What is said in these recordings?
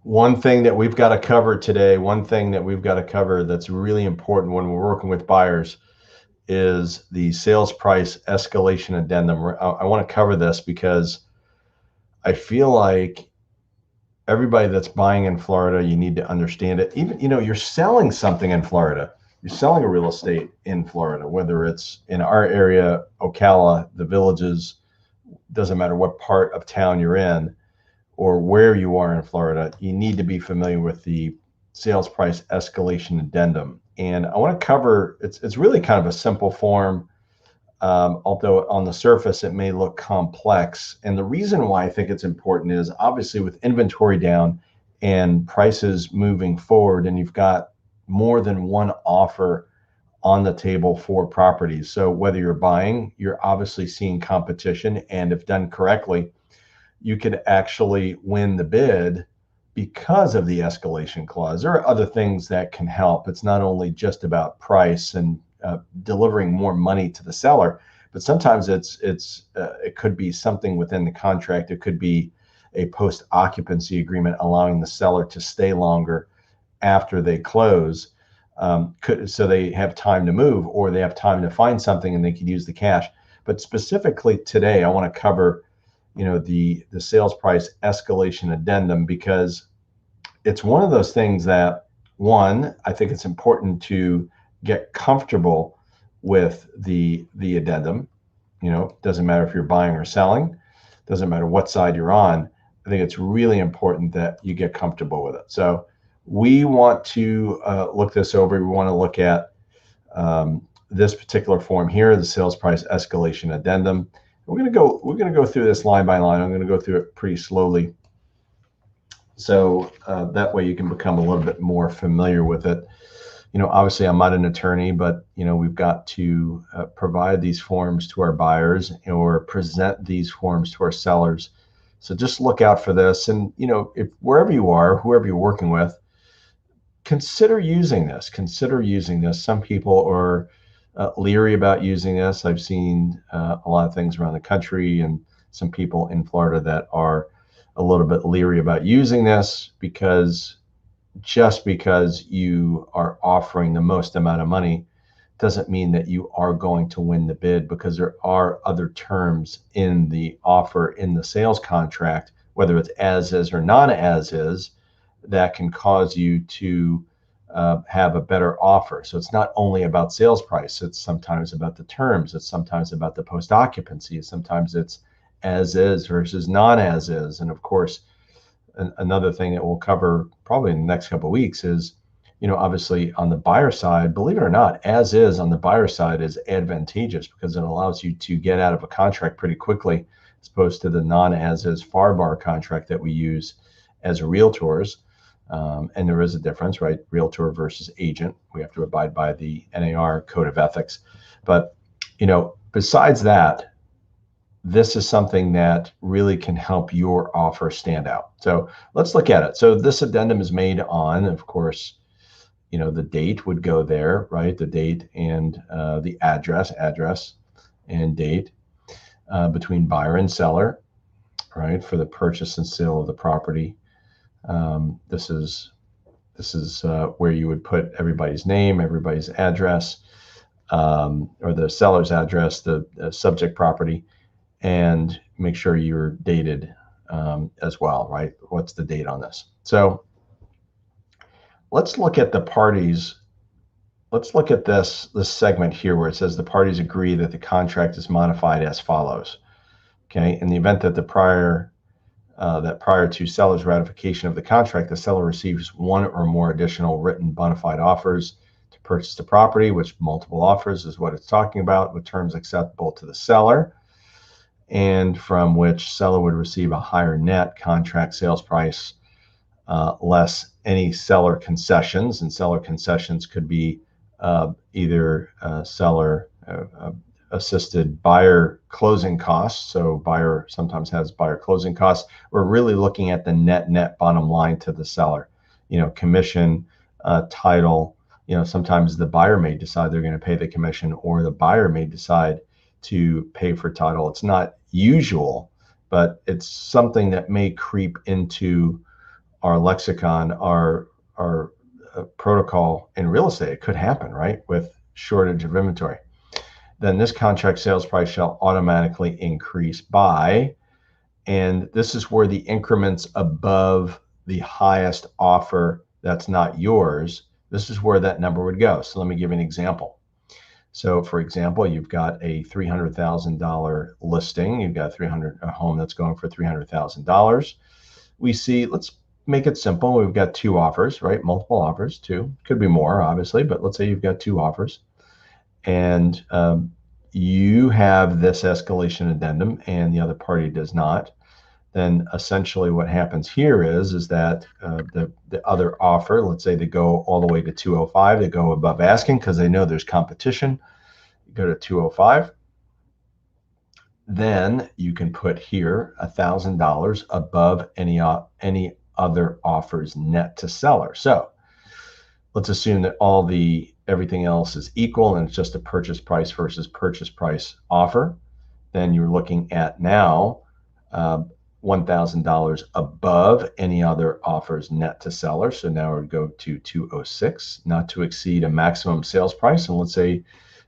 One thing that we've got to cover today, one thing that we've got to cover that's really important when we're working with buyers is the sales price escalation addendum. I want to cover this because I feel like everybody that's buying in Florida, you need to understand it. Even, you're selling something in Florida. You're selling a real estate in Florida, whether it's in our area, Ocala, the villages, doesn't matter what part of town you're in or where you are in Florida, you need to be familiar with the sales price escalation addendum. And I want to cover, it's really kind of a simple form, although on the surface it may look complex. And the reason why I think it's important is obviously with inventory down and prices moving forward, and you've got more than one offer on the table for properties. So whether you're buying, you're obviously seeing competition, and if done correctly, you could actually win the bid because of the escalation clause. There are other things that can help. It's not only just about price and delivering more money to the seller, but sometimes it could be something within the contract. It could be a post occupancy agreement allowing the seller to stay longer after they close, so they have time to move or they have time to find something and they could use the cash. But specifically today, I want to cover the sales price escalation addendum, because it's one of those things that, one, I think it's important to get comfortable with the addendum. Doesn't matter if you're buying or selling, doesn't matter what side you're on. I think it's really important that you get comfortable with it. So we want to look this over. We want to look at this particular form here, the sales price escalation addendum. We're going to go through this line by line. I'm going to go through it pretty slowly, so that way you can become a little bit more familiar with it. Obviously I'm not an attorney, but we've got to provide these forms to our buyers or present these forms to our sellers. So just look out for this, and if wherever you are, whoever you're working with, consider using this. Some people are leery about using this. I've seen a lot of things around the country, and some people in Florida that are a little bit leery about using this because just because you are offering the most amount of money doesn't mean that you are going to win the bid, because there are other terms in the offer in the sales contract, whether it's as is or non as is, that can cause you to have a better offer. So it's not only about sales price, it's sometimes about the terms, it's sometimes about the post occupancy, sometimes it's as is versus non as is. And of course, another thing that we'll cover probably in the next couple of weeks is, obviously on the buyer side, believe it or not, as is on the buyer side is advantageous because it allows you to get out of a contract pretty quickly, as opposed to the non as is FAR bar contract that we use as realtors. And there is a difference, right? Realtor versus agent. We have to abide by the NAR code of ethics. But, besides that, this is something that really can help your offer stand out. So let's look at it. So this addendum is made on, of course, the date would go there, right? The date and the address and date between buyer and seller, right? For the purchase and sale of the property. This is where you would put everybody's name, everybody's address, or the seller's address, the subject property, and make sure you're dated as well, right? What's the date on this? So let's look at the parties. Let's look at this segment here where it says the parties agree that the contract is modified as follows. Okay, in the event that prior to seller's ratification of the contract, the seller receives one or more additional written bona fide offers to purchase the property, which multiple offers is what it's talking about, with terms acceptable to the seller, and from which seller would receive a higher net contract sales price less any seller concessions. And seller concessions could be either seller assisted buyer closing costs. So buyer sometimes has buyer closing costs. We're really looking at the net bottom line to the seller, commission, title. Sometimes the buyer may decide they're going to pay the commission, or the buyer may decide to pay for title. It's not usual, but it's something that may creep into our lexicon, our protocol in real estate. It could happen, right? With shortage of inventory. Then this contract sales price shall automatically increase by, and this is where the increments above the highest offer that's not yours, this is where that number would go. So let me give you an example. So for example, you've got a $300,000 listing. You've got a home that's going for $300,000. We see, let's make it simple. We've got two offers, right? Multiple offers, two. Could be more, obviously, but let's say you've got two offers. And you have this escalation addendum and the other party does not. Then essentially what happens here is that the other offer, let's say they go all the way to 205, they go above asking because they know there's competition. You go to 205. Then you can put here $1,000 above any other offers net to seller. So let's assume that everything else is equal and it's just a purchase price versus purchase price offer. Then you're looking at now $1,000 above any other offers net to seller. So now it would go to 206, not to exceed a maximum sales price. And let's say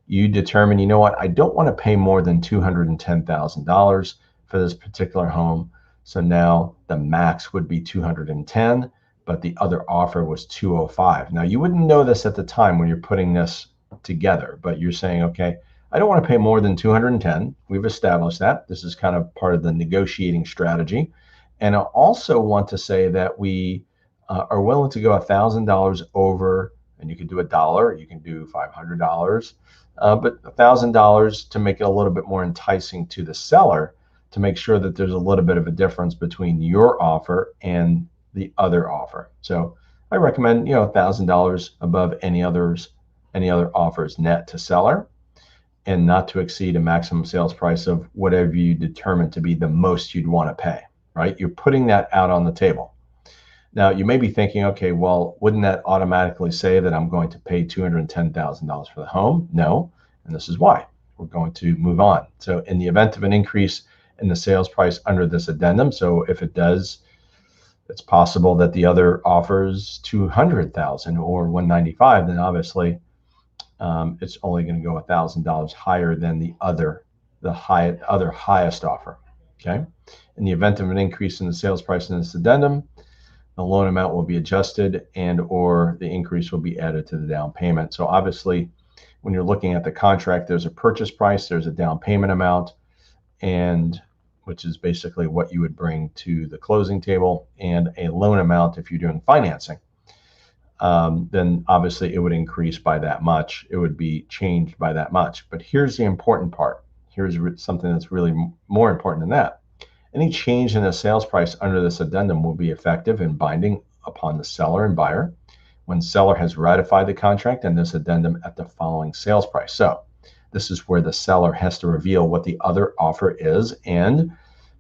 you determine, you know what, I don't want to pay more than $210,000 for this particular home. So now the max would be 210, but the other offer was 205. Now you wouldn't know this at the time when you're putting this together, but you're saying, okay, I don't want to pay more than 210. We've established that. This is kind of part of the negotiating strategy. And I also want to say that we are willing to go $1,000 over, and you can do $1, you can do $500, but $1,000 to make it a little bit more enticing to the seller, to make sure that there's a little bit of a difference between your offer and the other offer. So I recommend, $1,000 above any other offers net to seller, and not to exceed a maximum sales price of whatever you determine to be the most you'd want to pay, right? You're putting that out on the table. Now, you may be thinking, okay, well, wouldn't that automatically say that I'm going to pay $210,000 for the home? No, and this is why. We're going to move on. So in the event of an increase in the sales price under this addendum, so if it does, it's possible that the other offers $200,000 or $195,000, then obviously it's only going to go $1,000 higher than the other highest offer. Okay. In the event of an increase in the sales price in this addendum, the loan amount will be adjusted or the increase will be added to the down payment. So obviously, when you're looking at the contract, there's a purchase price, there's a down payment amount, and which is basically what you would bring to the closing table, and a loan amount if you're doing financing. Then obviously it would increase by that much. It would be changed by that much. But here's the important part. Here's something that's really more important than that. Any change in the sales price under this addendum will be effective and binding upon the seller and buyer when seller has ratified the contract and this addendum at the following sales price. So this is where the seller has to reveal what the other offer is, and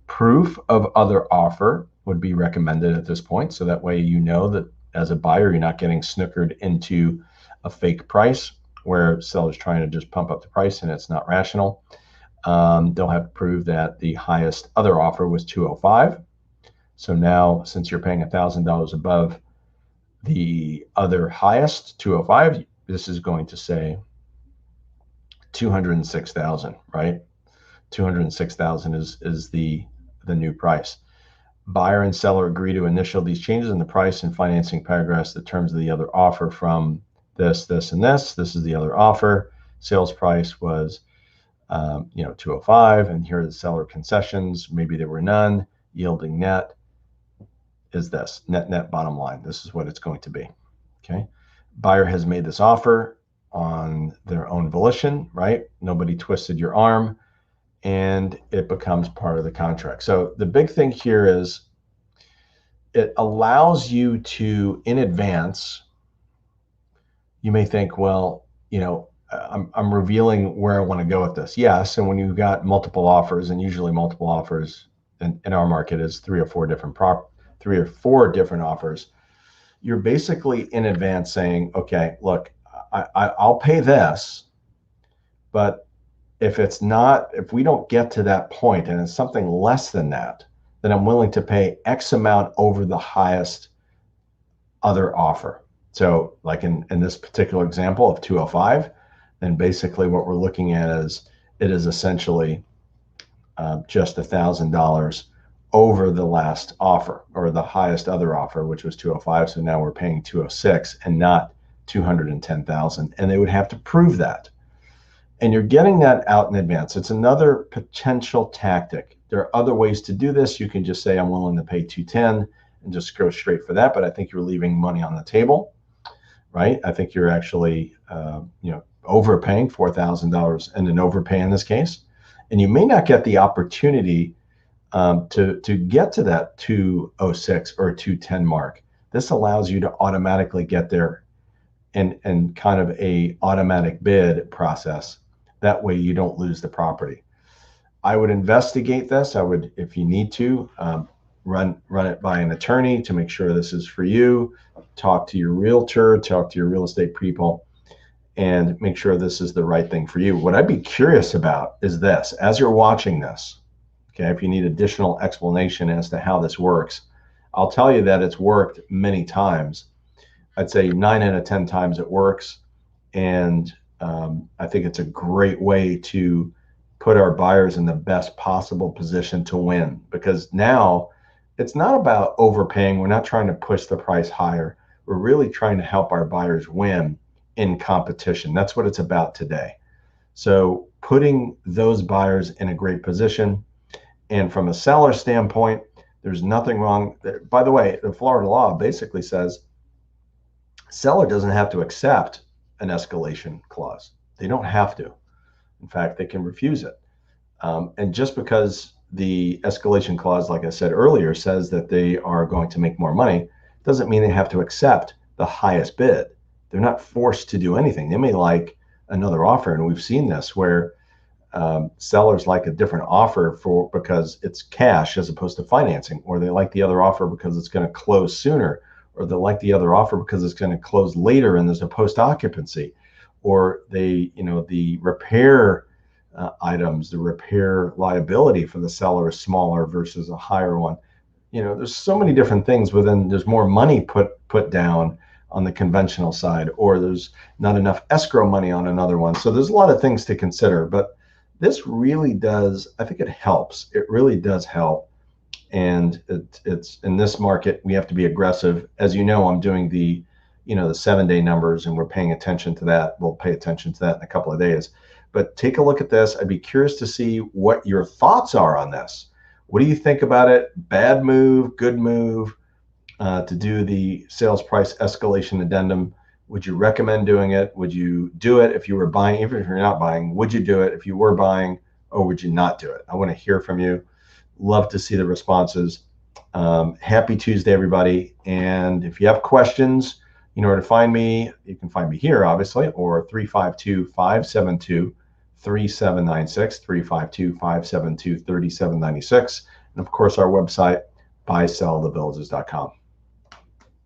proof of other offer would be recommended at this point. So that way you know that as a buyer, you're not getting snookered into a fake price where seller's trying to just pump up the price and it's not rational. They'll have to prove that the highest other offer was 205. So now, since you're paying $1,000 above the other highest 205, this is going to say 206,000, right? 206,000 is the new price. Buyer and seller agree to initial these changes in the price and financing paragraphs, the terms of the other offer from this, and this. This is the other offer. Sales price was 205, and here are the seller concessions. Maybe there were none. Yielding net is this, net bottom line. This is what it's going to be. Okay. Buyer has made this offer on their own volition, right? Nobody twisted your arm, and it becomes part of the contract. So the big thing here is it allows you to, in advance, you may think, well, I'm revealing where I want to go with this. Yes, and when you've got multiple offers, and usually multiple offers in our market is three or four different offers, you're basically in advance saying, okay, look, I'll pay this, but if we don't get to that point and it's something less than that, then I'm willing to pay X amount over the highest other offer. So like in this particular example of 205, then basically what we're looking at is it is essentially just $1,000 over the last offer or the highest other offer, which was 205. So now we're paying 206 and not 210,000. And they would have to prove that. And you're getting that out in advance. It's another potential tactic. There are other ways to do this. You can just say, I'm willing to pay 210 and just go straight for that. But I think you're leaving money on the table, right? I think you're actually, overpaying $4,000 and an overpay in this case. And you may not get the opportunity to get to that 206 or 210 mark. This allows you to automatically get there and kind of a automatic bid process. That way you don't lose the property. I would investigate this. I would, if you need to, run it by an attorney to make sure this is for you. Talk to your realtor, talk to your real estate people, and make sure this is the right thing for you. What I'd be curious about is this: as you're watching this, okay, if you need additional explanation as to how this works, I'll tell you that it's worked many times. I'd say 9 out of 10 times it works. And I think it's a great way to put our buyers in the best possible position to win, because now it's not about overpaying. We're not trying to push the price higher. We're really trying to help our buyers win in competition. That's what it's about today. So putting those buyers in a great position. And from a seller standpoint, there's nothing wrong. By the way, the Florida law basically says seller doesn't have to accept an escalation clause. They don't have to. In fact, they can refuse it. And just because the escalation clause, like I said earlier, says that they are going to make more money, doesn't mean they have to accept the highest bid. They're not forced to do anything. They may like another offer, and we've seen this where sellers like a different offer because it's cash as opposed to financing, or they like the other offer because it's going to close sooner, or they like the other offer because it's going to close later and there's a post-occupancy, or the repair items, the repair liability for the seller is smaller versus a higher one. There's so many different things there's more money put down on the conventional side, or there's not enough escrow money on another one. So there's a lot of things to consider, but this really does, I think it helps. It really does help. And it's in this market, we have to be aggressive. As you know, I'm doing the 7-day numbers, and we're paying attention to that. We'll pay attention to that in a couple of days. But take a look at this. I'd be curious to see what your thoughts are on this. What do you think about it? Bad move, good move to do the sales price escalation addendum? Would you recommend doing it? Would you do it if you were buying? Even if you're not buying, would you do it if you were buying, or would you not do it? I want to hear from you. Love to see the responses. Happy Tuesday, everybody. And if you have questions, you know where to find me. You can find me here, obviously, or 352-572-3796, 352-572-3796. And of course, our website, buysellthevillages.com.